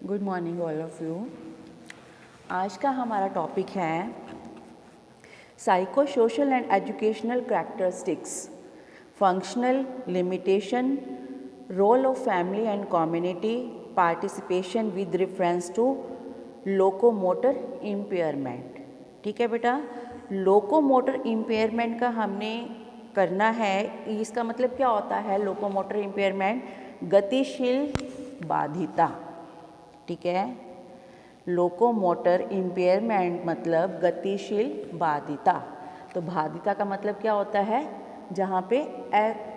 Good morning all of you. आज का हमारा टॉपिक है psycho social and educational characteristics, functional limitation, role of family and community, participation with reference to locomotor impairment. ठीक है बेटा, locomotor impairment का हमने करना है। इसका मतलब क्या होता है लोकोमोटर इम्पेयरमेंट? गतिशील बाधिता। ठीक है, लोकोमोटर इम्पेयरमेंट मतलब गतिशील बाधिता। तो बाधिता का मतलब क्या होता है? जहाँ पे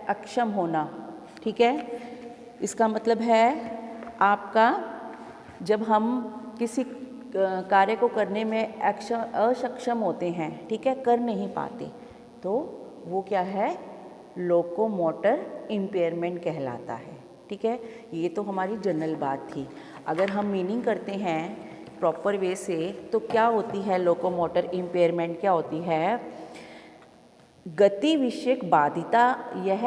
अक्षम होना। ठीक है, इसका मतलब है आपका जब हम किसी कार्य को करने में असक्षम होते हैं, ठीक है, कर नहीं पाते, तो वो क्या है? लोकोमोटर इम्पेयरमेंट कहलाता है। ठीक है, ये तो हमारी जनरल बात थी। अगर हम मीनिंग करते हैं प्रॉपर वे से तो क्या होती है लोकोमोटर इम्पेयरमेंट? क्या होती है? गति विषयक बाधिता। यह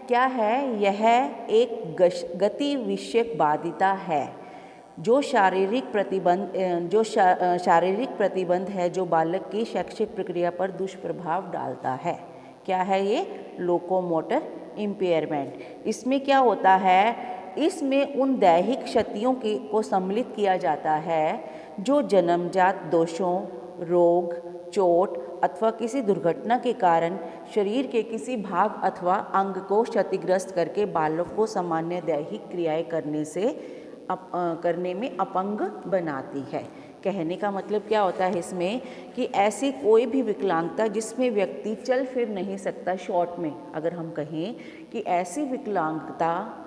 क्या है? यह एक गति विषयक बाधिता है जो शारीरिक प्रतिबंध है जो बालक की शैक्षिक प्रक्रिया पर दुष्प्रभाव डालता है। क्या है ये? Locomotor impairment. इसमें क्या होता है? इसमें उन दैहिक क्षतियों को सम्मिलित किया जाता है जो जन्मजात दोषों, रोग, चोट अथवा किसी दुर्घटना के कारण शरीर के किसी भाग अथवा अंग को क्षतिग्रस्त करके बालक को सामान्य दैहिक क्रियाएं करने में अपंग बनाती है। कहने का मतलब क्या होता है इसमें कि ऐसी कोई भी विकलांगता जिसमें व्यक्ति चल फिर नहीं सकता, शॉर्ट में अगर हम कहें कि ऐसी विकलांगता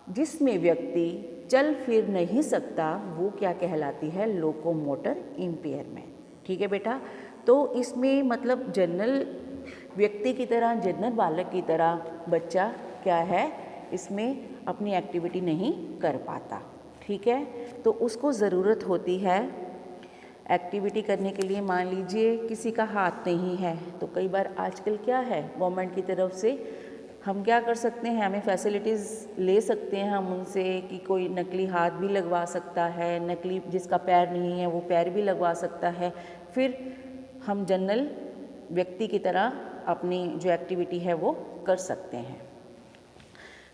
जिसमें व्यक्ति चल फिर नहीं सकता, वो क्या कहलाती है? Locomotor impairment. ठीक है बेटा, तो इसमें मतलब जनरल व्यक्ति की तरह, जनरल बालक की तरह बच्चा क्या है? इसमें अपनी एक्टिविटी नहीं कर पाता। ठीक है, तो उसको ज़रूरत होती है एक्टिविटी करने के लिए। मान लीजिए किसी का हाथ नहीं है, तो कई बार आजकल क्या है, गवर्नमेंट की तरफ से हम क्या कर सकते हैं, हमें फैसिलिटीज़ ले सकते हैं हम उनसे कि कोई नकली हाथ भी लगवा सकता है, नकली जिसका पैर नहीं है वो पैर भी लगवा सकता है। फिर हम जनरल व्यक्ति की तरह अपनी जो एक्टिविटी है वो कर सकते हैं।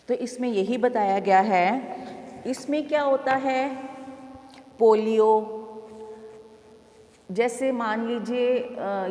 तो इसमें यही बताया गया है। इसमें क्या होता है? पोलियो, जैसे मान लीजिए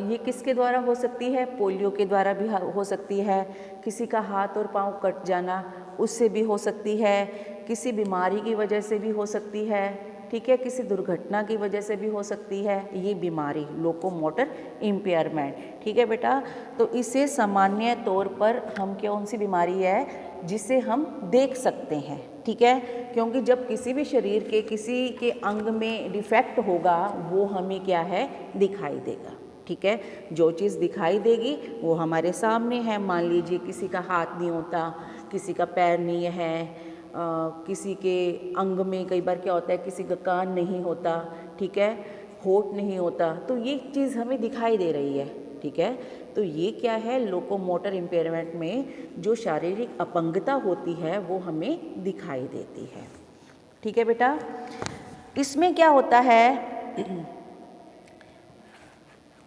ये किसके द्वारा हो सकती है? पोलियो के द्वारा भी हो सकती है। किसी का हाथ और पांव कट जाना, उससे भी हो सकती है। किसी बीमारी की वजह से भी हो सकती है। ठीक है, किसी दुर्घटना की वजह से भी हो सकती है ये बीमारी, लोकोमोटर इम्पेयरमेंट। ठीक है बेटा, तो इसे सामान्य तौर पर हम कौन सी बीमारी है जिसे हम देख सकते हैं? ठीक है, क्योंकि जब किसी भी शरीर के किसी के अंग में डिफेक्ट होगा वो हमें क्या है? दिखाई देगा। ठीक है, जो चीज़ दिखाई देगी वो हमारे सामने है। मान लीजिए किसी का हाथ नहीं होता, किसी का पैर नहीं है, किसी के अंग में कई बार क्या होता है, किसी का कान नहीं होता, ठीक है, होठ नहीं होता, तो ये चीज़ हमें दिखाई दे रही है। ठीक है, तो ये क्या है? लोकोमोटर इम्पेयरमेंट में जो शारीरिक अपंगता होती है वो हमें दिखाई देती है। ठीक है बेटा, इसमें क्या होता है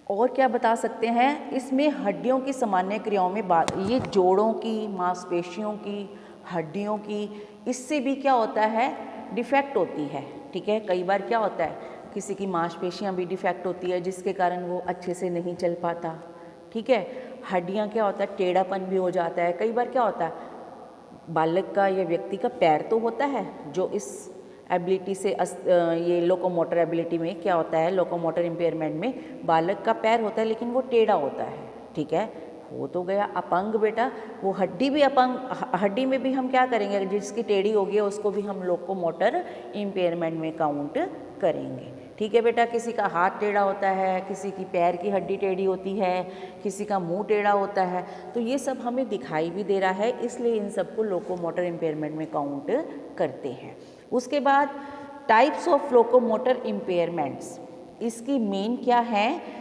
और क्या बता सकते हैं? इसमें हड्डियों की सामान्य क्रियाओं में ये जोड़ों की, मांसपेशियों की, हड्डियों की, इससे भी क्या होता है? डिफेक्ट होती है। ठीक है, कई बार क्या होता है, किसी की मांसपेशियां भी डिफेक्ट होती है जिसके कारण वो अच्छे से नहीं चल पाता। ठीक है, हड्डियां क्या होता है? टेढ़ापन भी हो जाता है। कई बार क्या होता है, बालक का या व्यक्ति का पैर तो होता है जो इस एबिलिटी से ये लोकोमोटर एबिलिटी में क्या होता है, लोकोमोटर इम्पेयरमेंट में बालक का पैर होता है लेकिन वो टेढ़ा होता है। ठीक है, वो तो गया अपंग बेटा। वो हड्डी भी अपंग, हड्डी में भी हम क्या करेंगे? जिसकी टेढ़ी होगी उसको भी हम लोकोमोटर इम्पेयरमेंट में काउंट करेंगे। ठीक है बेटा, किसी का हाथ टेढ़ा होता है, किसी की पैर की हड्डी टेढ़ी होती है, किसी का मुंह टेढ़ा होता है, तो ये सब हमें दिखाई भी दे रहा है, इसलिए इन सबको लोकोमोटर इम्पेयरमेंट में काउंट करते हैं। उसके बाद टाइप्स ऑफ लोकोमोटर इम्पेयरमेंट्स, इसकी मेन क्या है?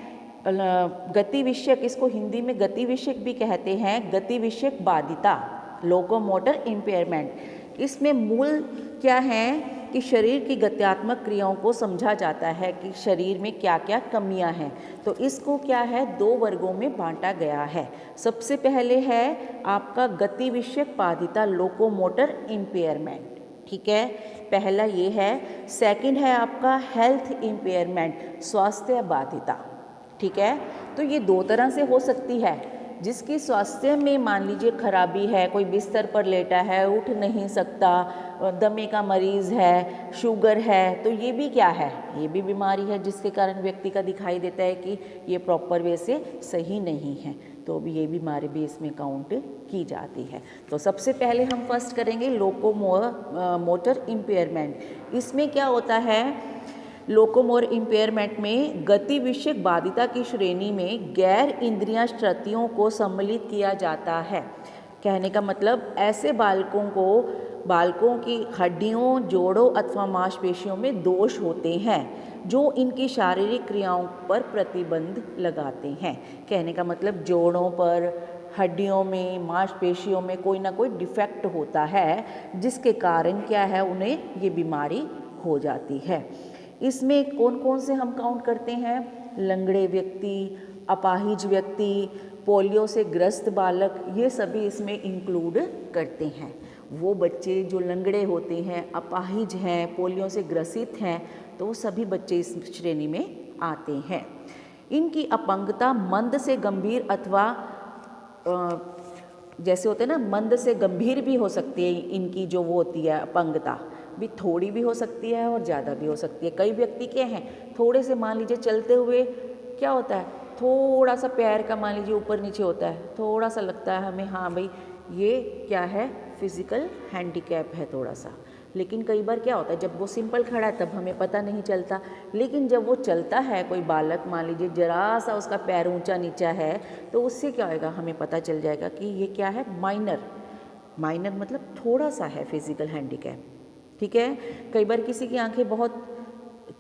गति विषयक, इसको हिंदी में गति विषयक भी कहते हैं, गति विषयक बाधिता, लोकोमोटर इम्पेयरमेंट। इसमें मूल क्या है कि कि शरीर की गत्यात्मक क्रियाओं को समझा जाता है कि शरीर में क्या क्या कमियां हैं। तो इसको क्या है, 2 वर्गों में बांटा गया है। सबसे पहले है आपका गति विषयक बाधिता, लोकोमोटर इम्पेयरमेंट, ठीक है, पहला ये है। सेकंड है आपका हेल्थ इम्पेयरमेंट, स्वास्थ्य बाधिता, ठीक है। तो ये 2 तरह से हो सकती है। जिसकी स्वास्थ्य में मान लीजिए खराबी है, कोई बिस्तर पर लेटा है, उठ नहीं सकता, दमे का मरीज़ है, शुगर है, तो ये भी क्या है, ये भी बीमारी है जिसके कारण व्यक्ति का दिखाई देता है कि ये प्रॉपर वे से सही नहीं है, तो ये बीमारी भी इसमें काउंट की जाती है। तो सबसे पहले हम फर्स्ट करेंगे लोकोमोटर इम्पेयरमेंट। इसमें क्या होता है, लोकोमोर इम्पेयरमेंट में गति विषयक बाधिता की श्रेणी में गैर इंद्रिय श्रुतियों को सम्मिलित किया जाता है। कहने का मतलब ऐसे बालकों की हड्डियों, जोड़ों अथवा मांसपेशियों में दोष होते हैं जो इनकी शारीरिक क्रियाओं पर प्रतिबंध लगाते हैं। कहने का मतलब जोड़ों पर, हड्डियों में, मांसपेशियों में कोई ना कोई डिफेक्ट होता है जिसके कारण क्या है, उन्हें ये बीमारी हो जाती है। इसमें कौन कौन से हम काउंट करते हैं, लंगड़े व्यक्ति, अपाहिज व्यक्ति, पोलियो से ग्रस्त बालक, ये सभी इसमें इंक्लूड करते हैं। वो बच्चे जो लंगड़े होते हैं, अपाहिज हैं, पोलियो से ग्रसित हैं, तो वो सभी बच्चे इस श्रेणी में आते हैं। इनकी अपंगता मंद से गंभीर अथवा जैसे होते हैं ना, मंद से गंभीर भी हो सकती है। इनकी जो वो होती है अपंगता भी थोड़ी भी हो सकती है और ज़्यादा भी हो सकती है। कई व्यक्ति क्या हैं, थोड़े से मान लीजिए चलते हुए क्या होता है, थोड़ा सा पैर का मान लीजिए ऊपर नीचे होता है, थोड़ा सा लगता है हमें, हाँ भाई ये क्या है, फिजिकल हैंडीकैप है थोड़ा सा। लेकिन कई बार क्या होता है, जब वो सिंपल खड़ा है तब हमें पता नहीं चलता, लेकिन जब वो चलता है, कोई बालक मान लीजिए जरा सा उसका पैर ऊंचा नीचा है, तो उससे क्या होएगा, हमें पता चल जाएगा कि ये क्या है, माइनर मतलब थोड़ा सा है फिजिकल हैंडीकैप, ठीक है। कई बार किसी की आंखें बहुत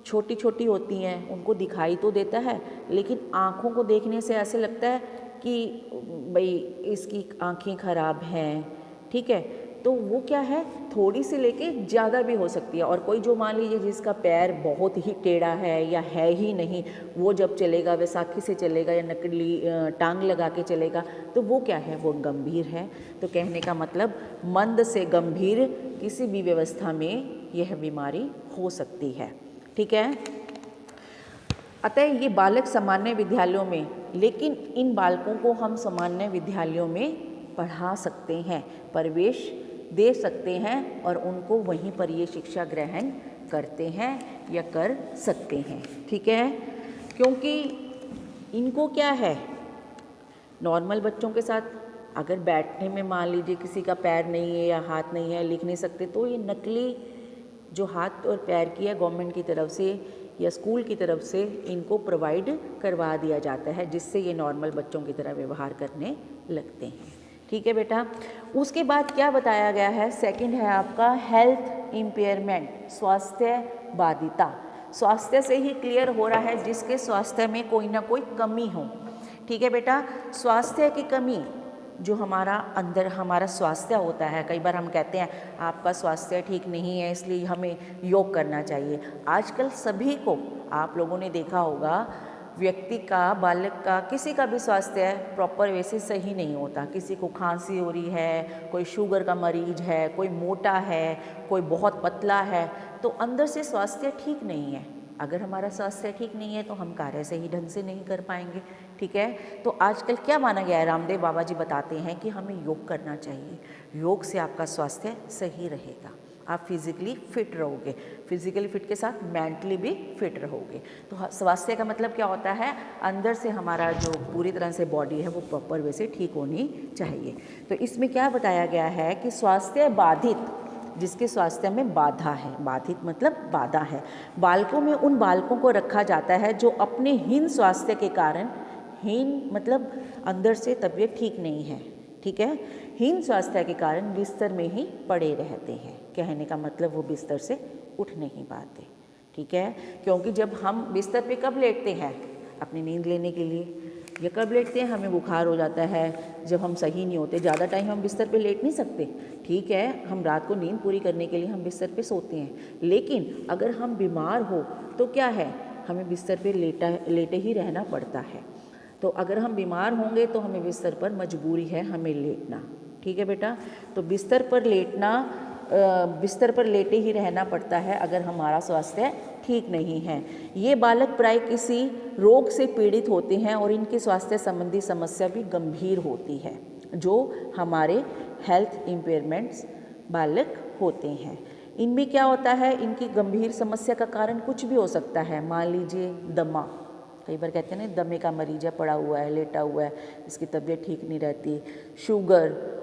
छोटी छोटी होती हैं, उनको दिखाई तो देता है, लेकिन आँखों को देखने से ऐसे लगता है कि भाई इसकी आँखें खराब हैं, ठीक है। तो वो क्या है, थोड़ी से लेके ज़्यादा भी हो सकती है। और कोई जो मान लीजिए जिसका पैर बहुत ही टेढ़ा है या है ही नहीं, वो जब चलेगा वैसाखी से चलेगा या नकली टांग लगा के चलेगा, तो वो क्या है, वो गंभीर है। तो कहने का मतलब मंद से गंभीर किसी भी व्यवस्था में यह बीमारी हो सकती है, ठीक है। अतः ये बालक सामान्य विद्यालयों में, लेकिन इन बालकों को हम सामान्य विद्यालयों में पढ़ा सकते हैं, प्रवेश दे सकते हैं और उनको वहीं पर ये शिक्षा ग्रहण करते हैं या कर सकते हैं, ठीक है। क्योंकि इनको क्या है, नॉर्मल बच्चों के साथ अगर बैठने में मान लीजिए किसी का पैर नहीं है या हाथ नहीं है, लिख नहीं सकते, तो ये नकली जो हाथ और पैर की है गवर्नमेंट की तरफ से या स्कूल की तरफ से इनको प्रोवाइड करवा दिया जाता है, जिससे ये नॉर्मल बच्चों की तरह व्यवहार करने लगते हैं, ठीक है बेटा। उसके बाद क्या बताया गया है, सेकंड है आपका हेल्थ इम्पेयरमेंट, स्वास्थ्य बाधिता। स्वास्थ्य से ही क्लियर हो रहा है जिसके स्वास्थ्य में कोई ना कोई कमी हो, ठीक है बेटा। स्वास्थ्य की कमी, जो हमारा अंदर हमारा स्वास्थ्य होता है, कई बार हम कहते हैं आपका स्वास्थ्य ठीक नहीं है इसलिए हमें योग करना चाहिए। आजकल सभी को, आप लोगों ने देखा होगा, व्यक्ति का, बालक का, किसी का भी स्वास्थ्य प्रॉपर वैसे सही नहीं होता। किसी को खांसी हो रही है, कोई शुगर का मरीज है, कोई मोटा है, कोई बहुत पतला है, तो अंदर से स्वास्थ्य ठीक नहीं है। अगर हमारा स्वास्थ्य ठीक नहीं है तो हम कार्य सही ढंग से नहीं कर पाएंगे, ठीक है। तो आजकल क्या माना गया है, रामदेव बाबा जी बताते हैं कि हमें योग करना चाहिए। योग से आपका स्वास्थ्य सही रहेगा, आप फिजिकली फिट रहोगे, फिजिकली फिट के साथ मेंटली भी फिट रहोगे। तो स्वास्थ्य का मतलब क्या होता है, अंदर से हमारा जो पूरी तरह से बॉडी है वो प्रॉपर वे से ठीक होनी चाहिए। तो इसमें क्या बताया गया है कि स्वास्थ्य बाधित, जिसके स्वास्थ्य में बाधा है, बाधित मतलब बाधा है, बालकों में उन बालकों को रखा जाता है जो अपने हीन स्वास्थ्य के कारण, हीन मतलब अंदर से तबीयत ठीक नहीं है, ठीक है, हीन स्वास्थ्य के कारण बिस्तर में ही पड़े रहते हैं। कहने का मतलब वो बिस्तर से उठ नहीं पाते, ठीक है। क्योंकि जब हम बिस्तर पे कब लेटते हैं, अपनी नींद लेने के लिए, या कब लेटते हैं, हमें बुखार हो जाता है, जब हम सही नहीं होते, ज़्यादा टाइम हम बिस्तर पे लेट नहीं सकते। ठीक है, हम रात को नींद पूरी करने के लिए हम बिस्तर पे सोते हैं, लेकिन अगर हम बीमार हो तो क्या है, हमें बिस्तर पे लेटे ही रहना पड़ता है। तो अगर हम बीमार होंगे तो हमें बिस्तर पर मजबूरी है हमें लेटना। ठीक है बेटा, तो बिस्तर पर लेटे ही रहना पड़ता है अगर हमारा स्वास्थ्य ठीक नहीं है। ये बालक प्राय किसी रोग से पीड़ित होते हैं और इनकी स्वास्थ्य संबंधी समस्या भी गंभीर होती है, जो हमारे हेल्थ इम्पेयरमेंट्स बालक होते हैं। इनमें क्या होता है, इनकी गंभीर समस्या का कारण कुछ भी हो सकता है। मान लीजिए दमा, कई बार कहते हैं ना दमे का मरीज है, पड़ा हुआ है, लेटा हुआ है, इसकी तबीयत ठीक नहीं रहती, शुगर,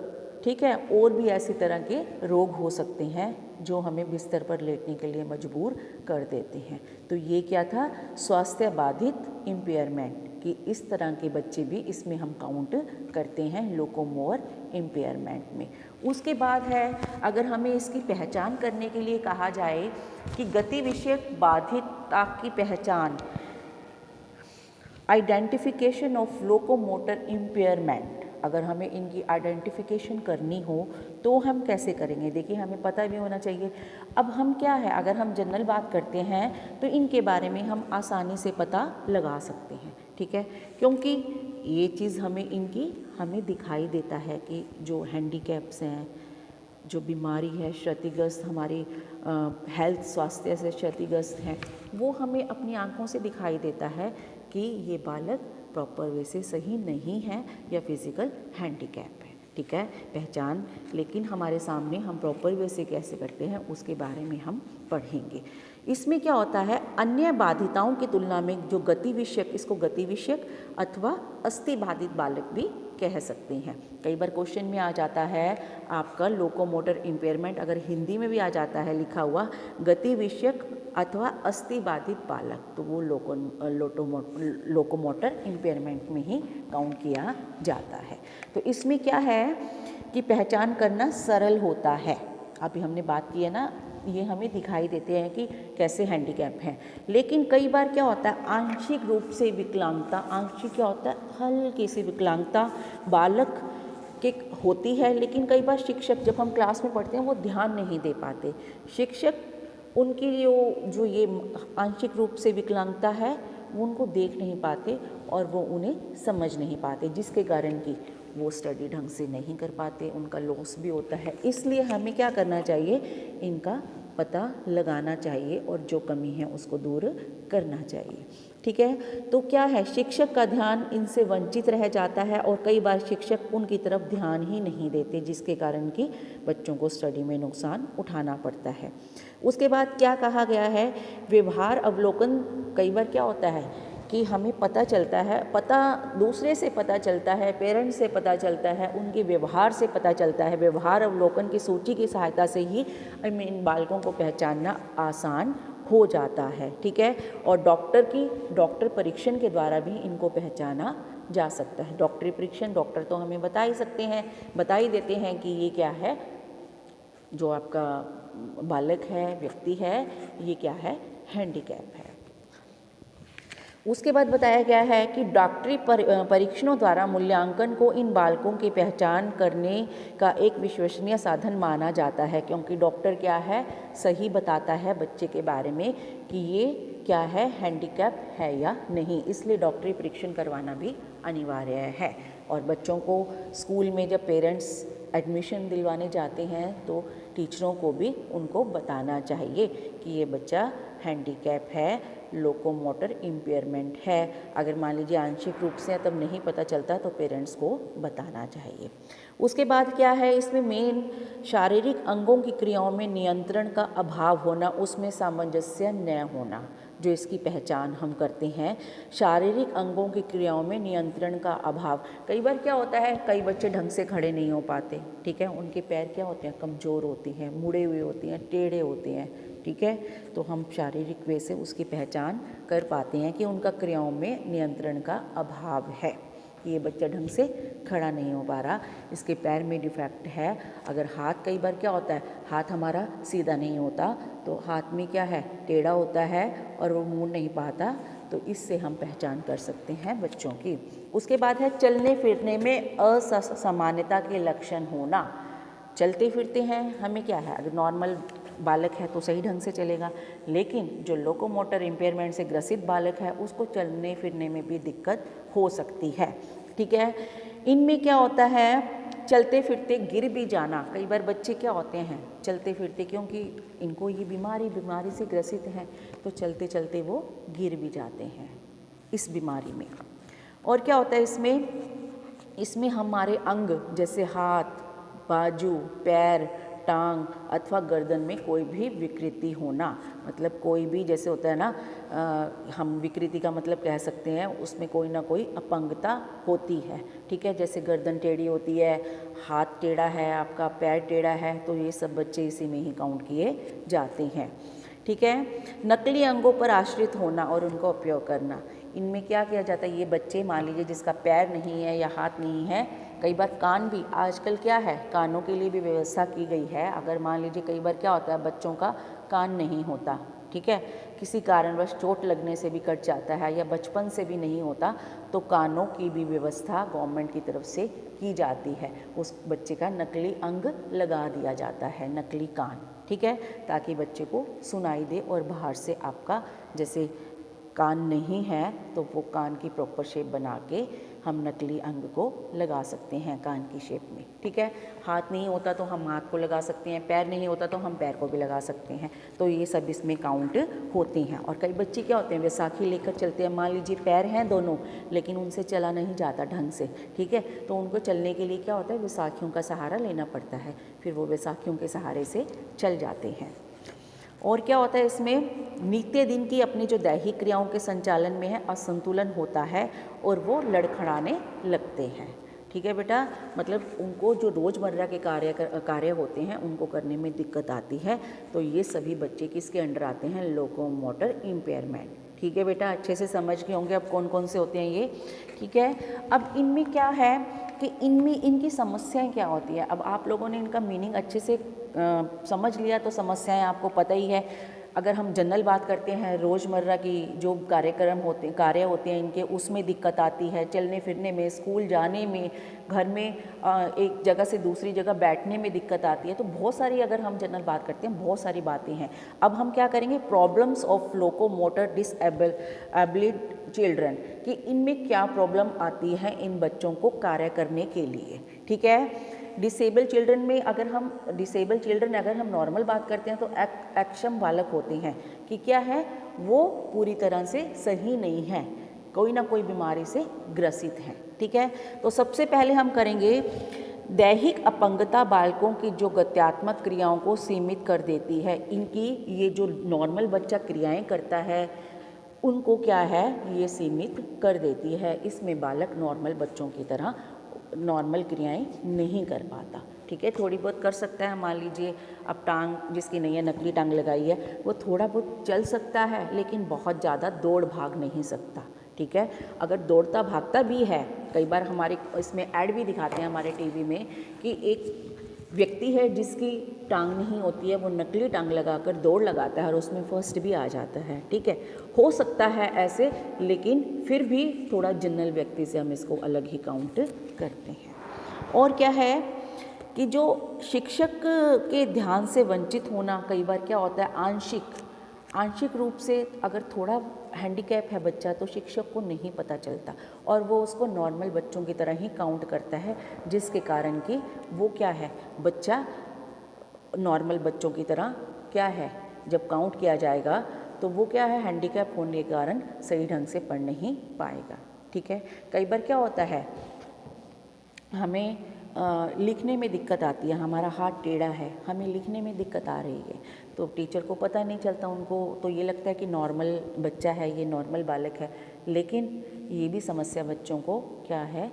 ठीक है, और भी ऐसी तरह के रोग हो सकते हैं जो हमें बिस्तर पर लेटने के लिए मजबूर कर देते हैं। तो ये क्या था, स्वास्थ्य बाधित इम्पेयरमेंट, कि इस तरह के बच्चे भी इसमें हम काउंट करते हैं लोकोमोटर इम्पेयरमेंट में। उसके बाद है, अगर हमें इसकी पहचान करने के लिए कहा जाए कि गति विषयक बाधितता की पहचान, आइडेंटिफिकेशन ऑफ लोकोमोटर इम्पेयरमेंट, अगर हमें इनकी आइडेंटिफिकेशन करनी हो तो हम कैसे करेंगे। देखिए, हमें पता भी होना चाहिए। अब हम क्या है, अगर हम जनरल बात करते हैं तो इनके बारे में हम आसानी से पता लगा सकते हैं। ठीक है, क्योंकि ये चीज़ हमें दिखाई देता है कि जो हैंडीकैप्स हैं, जो बीमारी है, क्षतिग्रस्त, हमारी हेल्थ स्वास्थ्य से क्षतिग्रस्त हैं, वो हमें अपनी आंखों से दिखाई देता है कि ये बालक प्रॉपर वे से सही नहीं है या फिजिकल हैंडीकैप है। ठीक है, पहचान, लेकिन हमारे सामने हम प्रॉपर वे से कैसे करते हैं उसके बारे में हम पढ़ेंगे। इसमें क्या होता है, अन्य बाधिताओं की तुलना में जो गति विषयक, इसको गति विषयक अथवा अस्थि बाधित बालक भी कह सकते हैं। कई बार क्वेश्चन में आ जाता है आपका लोकोमोटर इम्पेयरमेंट, अगर हिंदी में भी आ जाता है लिखा हुआ गति विषयक अथवा अस्थि बाधित बालक, तो वो लोकोमोटर इम्पेयरमेंट में ही काउंट किया जाता है। तो इसमें क्या है कि पहचान करना सरल होता है। अभी हमने बात की है ना, ये हमें दिखाई देते हैं कि कैसे हैंडीकैप हैं, लेकिन कई बार क्या होता है, आंशिक रूप से विकलांगता, आंशिक क्या होता है, हल्की सी विकलांगता बालक के होती है, लेकिन कई बार शिक्षक, जब हम क्लास में पढ़ते हैं, वो ध्यान नहीं दे पाते। शिक्षक उनकी जो ये आंशिक रूप से विकलांगता है वो उनको देख नहीं पाते और वो उन्हें समझ नहीं पाते, जिसके कारण कि वो स्टडी ढंग से नहीं कर पाते, उनका लॉस भी होता है। इसलिए हमें क्या करना चाहिए, इनका पता लगाना चाहिए और जो कमी है उसको दूर करना चाहिए। ठीक है, तो क्या है, शिक्षक का ध्यान इनसे वंचित रह जाता है और कई बार शिक्षक उनकी तरफ ध्यान ही नहीं देते, जिसके कारण कि बच्चों को स्टडी में नुकसान उठाना पड़ता है। उसके बाद क्या कहा गया है, व्यवहार अवलोकन। कई बार क्या होता है कि हमें पता चलता है, पता दूसरे से पता चलता है, पेरेंट्स से पता चलता है, उनके व्यवहार से पता चलता है। व्यवहार अवलोकन की सूची की सहायता से ही इन बालकों को पहचानना आसान हो जाता है। ठीक है, और डॉक्टर परीक्षण के द्वारा भी इनको पहचाना जा सकता है। डॉक्टरी परीक्षण, डॉक्टर तो हमें बता ही देते हैं कि ये क्या है, जो आपका बालक है, व्यक्ति है, ये क्या है, हैंडीकैप है। उसके बाद बताया गया है कि डॉक्टरी परीक्षणों द्वारा मूल्यांकन को इन बालकों की पहचान करने का एक विश्वसनीय साधन माना जाता है, क्योंकि डॉक्टर क्या है, सही बताता है बच्चे के बारे में कि ये क्या है, हैंडीकैप है या नहीं। इसलिए डॉक्टरी परीक्षण करवाना भी अनिवार्य है। और बच्चों को स्कूल में जब पेरेंट्स एडमिशन दिलवाने जाते हैं तो टीचरों को भी उनको बताना चाहिए कि ये बच्चा हैंडीकैप है, लोकोमोटर इम्पेयरमेंट है। अगर मान लीजिए आंशिक रूप से तब नहीं पता चलता तो पेरेंट्स को बताना चाहिए। उसके बाद क्या है, इसमें मेन शारीरिक अंगों की क्रियाओं में नियंत्रण का अभाव होना, उसमें सामंजस्य न होना, जो इसकी पहचान हम करते हैं। शारीरिक अंगों की क्रियाओं में नियंत्रण का अभाव। कई बार क्या होता है, कई बच्चे ढंग से खड़े नहीं हो पाते। ठीक है, उनके पैर क्या होते हैं, कमज़ोर होते हैं, मुड़े हुए होते हैं, टेढ़े होते हैं। ठीक है, तो हम शारीरिक वे से उसकी पहचान कर पाते हैं कि उनका क्रियाओं में नियंत्रण का अभाव है, ये बच्चा ढंग से खड़ा नहीं हो पा रहा, इसके पैर में डिफेक्ट है। अगर हाथ, कई बार क्या होता है, हाथ हमारा सीधा नहीं होता, तो हाथ में क्या है, टेढ़ा होता है और वो मुड़ नहीं पाता, तो इससे हम पहचान कर सकते हैं बच्चों की। उसके बाद है चलने फिरने में असमानता के लक्षण होना। चलते फिरते हैं, हमें क्या है, अगर नॉर्मल बालक है तो सही ढंग से चलेगा, लेकिन जो लोकोमोटर इम्पेयरमेंट से ग्रसित बालक है उसको चलने फिरने में भी दिक्कत हो सकती है। ठीक है, इनमें क्या होता है, चलते फिरते गिर भी जाना। कई बार बच्चे क्या होते हैं चलते फिरते, क्योंकि इनको ये बीमारी से ग्रसित हैं, तो चलते चलते वो गिर भी जाते हैं इस बीमारी में। और क्या होता है इसमें हमारे अंग जैसे हाथ, बाजू, पैर, टांग अथवा गर्दन में कोई भी विकृति होना, मतलब कोई भी जैसे होता है ना, हम विकृति का मतलब कह सकते हैं उसमें कोई ना कोई अपंगता होती है। ठीक है, जैसे गर्दन टेढ़ी होती है, हाथ टेढ़ा है आपका, पैर टेढ़ा है, तो ये सब बच्चे इसी में ही काउंट किए जाते हैं। ठीक है, नकली अंगों पर आश्रित होना और उनका उपयोग करना। इनमें क्या किया जाता है, ये बच्चे मान लीजिए जिसका पैर नहीं है या हाथ नहीं है, कई बार कान भी, आजकल क्या है कानों के लिए भी व्यवस्था की गई है। अगर मान लीजिए कई बार क्या होता है बच्चों का कान नहीं होता, ठीक है, किसी कारणवश चोट लगने से भी कट जाता है या बचपन से भी नहीं होता, तो कानों की भी व्यवस्था गवर्नमेंट की तरफ से की जाती है। उस बच्चे का नकली अंग लगा दिया जाता है, नकली कान। ठीक है, ताकि बच्चे को सुनाई दे और बाहर से आपका जैसे कान नहीं है तो वो कान की प्रॉपर शेप बना के हम नकली अंग को लगा सकते हैं कान की शेप में। ठीक है, हाथ नहीं होता तो हम हाथ को लगा सकते हैं, पैर नहीं होता तो हम पैर को भी लगा सकते हैं, तो ये सब इसमें काउंट होते हैं। और कई बच्चे क्या होते हैं वैसाखी लेकर चलते हैं, मान लीजिए पैर हैं दोनों लेकिन उनसे चला नहीं जाता ढंग से, ठीक है, तो उनको चलने के लिए क्या होता है वैसाखियों का सहारा लेना पड़ता है, फिर वो वैसाखियों के सहारे से चल जाते हैं। और क्या होता है इसमें, नित्य दिन की अपनी जो दैहिक क्रियाओं के संचालन में है असंतुलन होता है और वो लड़खड़ाने लगते हैं। ठीक है बेटा, मतलब उनको जो रोज़मर्रा के कार्य होते हैं उनको करने में दिक्कत आती है, तो ये सभी बच्चे किसके अंडर आते हैं, लोकोमोटर इम्पेयरमेंट। ठीक है बेटा, अच्छे से समझ गए होंगे अब कौन कौन से होते हैं ये। ठीक है, अब इनमें क्या है कि इनमें इनकी समस्याएं क्या होती है। अब आप लोगों ने इनका मीनिंग अच्छे से समझ लिया तो समस्याएं आपको पता ही है। अगर हम जनरल बात करते हैं, रोज़मर्रा की जो कार्य होते हैं इनके, उसमें दिक्कत आती है, चलने फिरने में, स्कूल जाने में, घर में एक जगह से दूसरी जगह बैठने में दिक्कत आती है, तो बहुत सारी, अगर हम जनरल बात करते हैं बहुत सारी बातें हैं। अब हम क्या करेंगे, problems of locomotor disabled children, कि इनमें क्या प्रॉब्लम आती है इन बच्चों को कार्य करने के लिए। ठीक है, डिसेबल चिल्ड्रन में अगर हम नॉर्मल बात करते हैं तो अक्षम बालक होते हैं कि क्या है, वो पूरी तरह से सही नहीं है, कोई ना कोई बीमारी से ग्रसित हैं। ठीक है, तो सबसे पहले हम करेंगे दैहिक अपंगता बालकों की जो गत्यात्मक क्रियाओं को सीमित कर देती है। इनकी ये जो नॉर्मल बच्चा क्रियाएं करता है उनको क्या है ये सीमित कर देती है। इसमें बालक नॉर्मल बच्चों की तरह नॉर्मल क्रियाएं नहीं कर पाता। ठीक है, थोड़ी बहुत कर सकता है, मान लीजिए अब टांग जिसकी नहीं है, नकली टांग लगाई है, वो थोड़ा बहुत चल सकता है लेकिन बहुत ज़्यादा दौड़ भाग नहीं सकता। ठीक है, अगर दौड़ता भागता भी है, कई बार हमारे इसमें ऐड भी दिखाते हैं हमारे टीवी में कि एक व्यक्ति है जिसकी टांग नहीं होती है, वो नकली टांग लगाकर दौड़ लगाता है और उसमें फर्स्ट भी आ जाता है। ठीक है, हो सकता है ऐसे, लेकिन फिर भी थोड़ा जनरल व्यक्ति से हम इसको अलग ही काउंट करते हैं। और क्या है कि जो शिक्षक के ध्यान से वंचित होना, कई बार क्या होता है आंशिक रूप से अगर थोड़ा हैंडीकैप है बच्चा तो शिक्षक को नहीं पता चलता और वो उसको नॉर्मल बच्चों की तरह ही काउंट करता है, जिसके कारण कि वो क्या है, बच्चा नॉर्मल बच्चों की तरह क्या है, जब काउंट किया जाएगा तो वो क्या है, हैंडीकैप होने के कारण सही ढंग से पढ़ नहीं पाएगा। ठीक है, कई बार क्या होता है हमें लिखने में दिक्कत आती है, हमारा हाथ टेढ़ा है, हमें लिखने में दिक्कत आ रही है, तो टीचर को पता नहीं चलता, उनको तो ये लगता है कि नॉर्मल बच्चा है, ये नॉर्मल बालक है, लेकिन ये भी समस्या बच्चों को क्या है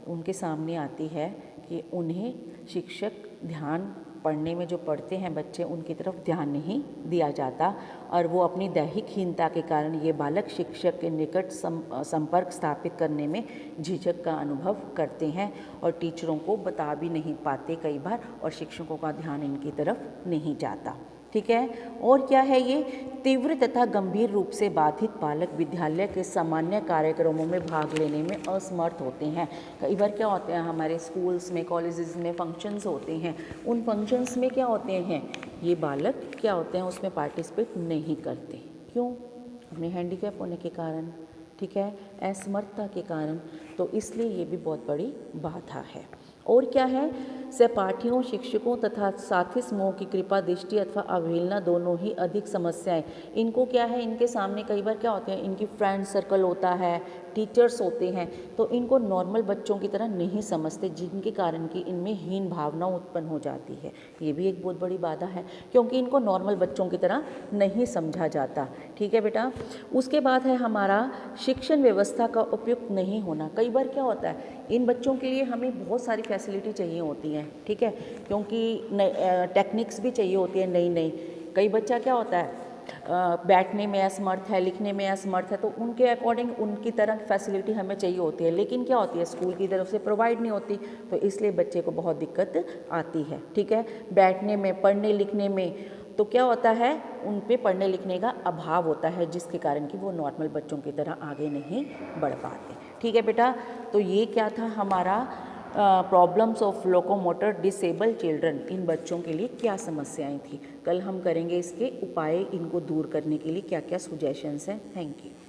उनके सामने आती है कि उन्हें शिक्षक ध्यान पढ़ने में जो पढ़ते हैं बच्चे उनकी तरफ ध्यान नहीं दिया जाता और वो अपनी दैहिकहीनता के कारण ये बालक शिक्षक के निकट संपर्क स्थापित करने में झिझक का अनुभव करते हैं और टीचरों को बता भी नहीं पाते कई बार, और शिक्षकों का ध्यान इनकी तरफ नहीं जाता। ठीक है। और क्या है ये, तीव्र तथा गंभीर रूप से बाधित बालक विद्यालय के सामान्य कार्यक्रमों में भाग लेने में असमर्थ होते हैं। कई बार क्या होते हैं, हमारे स्कूल्स में, कॉलेजेस में फंक्शंस होते हैं, उन फंक्शंस में क्या होते हैं, ये बालक क्या होते हैं, उसमें पार्टिसिपेट नहीं करते। क्यों? अपने हैंडीकैप होने के कारण, ठीक है, असमर्थता के कारण। तो इसलिए ये भी बहुत बड़ी बाधा है। और क्या है, सहपाठियों, शिक्षकों तथा साथी समूह की कृपा दृष्टि अथवा अवहेलना दोनों ही अधिक समस्याएं। इनको क्या है, इनके सामने कई बार क्या होते हैं, इनकी फ्रेंड सर्कल होता है, टीचर्स होते हैं, तो इनको नॉर्मल बच्चों की तरह नहीं समझते, जिनके कारण कि इनमें हीन भावना उत्पन्न हो जाती है। ये भी एक बहुत बड़ी बाधा है, क्योंकि इनको नॉर्मल बच्चों की तरह नहीं समझा जाता। ठीक है बेटा। उसके बाद है हमारा शिक्षण व्यवस्था का उपयुक्त नहीं होना। कई बार क्या होता है, इन बच्चों के लिए हमें बहुत सारी फैसिलिटी चाहिए होती हैं, ठीक है, क्योंकि टेक्निक्स भी चाहिए होती है नई नई। कई बच्चा क्या होता है, बैठने में असमर्थ है, लिखने में असमर्थ है, तो उनके अकॉर्डिंग उनकी तरह फैसिलिटी हमें चाहिए होती है, लेकिन क्या होती है, स्कूल की तरफ से प्रोवाइड नहीं होती, तो इसलिए बच्चे को बहुत दिक्कत आती है। ठीक है, बैठने में, पढ़ने लिखने में, तो क्या होता है, उन पे पढ़ने लिखने का अभाव होता है, जिसके कारण कि वो नॉर्मल बच्चों की तरह आगे नहीं बढ़ पाते। ठीक है बेटा। तो ये क्या था हमारा problems of locomotor disable children. इन बच्चों के लिए क्या समस्याएं थी। कल हम करेंगे इसके उपाय, इनको दूर करने के लिए क्या क्या सुजेशंस हैं। Thank you.